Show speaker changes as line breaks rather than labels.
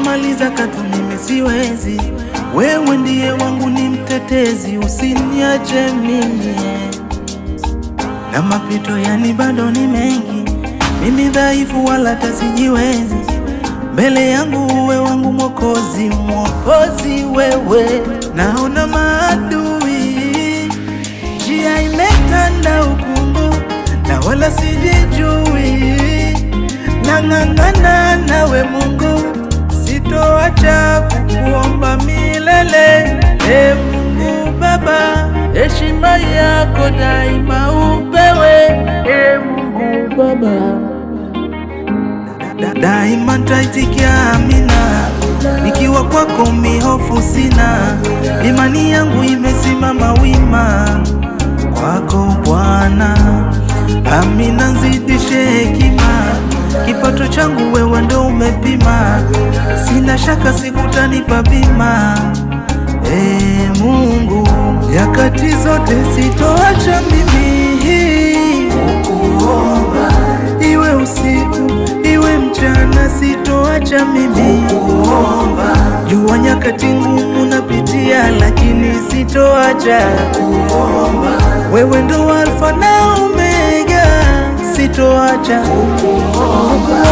sijamaliza katu, mimi siwezi. Wewe ndiye wangu ni mtetezi, usiniache mimi. Na mapito yani bado ni mengi, mimi dhaifu wala tasijiwezi. Mbele yangu uwe wangu mwokozi, mwokozi wewe. Naona maadui, njia imetanda ukungu, na wala sijijui. Nang'ang'ana nawe Mungu, sitoacha kukuomba milele. Mungu Baba, heshima yako daima upewe. Mungu Baba, daima nitaitikia amina. Nikiwa kwako mihofu sina, imani yangu imesimama wima kwako Bwana. Amina, nzidishe hekima, kipato changu wewe ndo umepima. Sina shaka siku utanipa bima. Mungu, nyakati zote sitoacha mimi kukuomba, iwe usiku iwe mchana, sitoacha mimi kukuomba. Jua nyakati ngumu napitia, lakini sitoacha kukuomba. Wewe ndo Alfa na Omega, sitoacha kukuomba.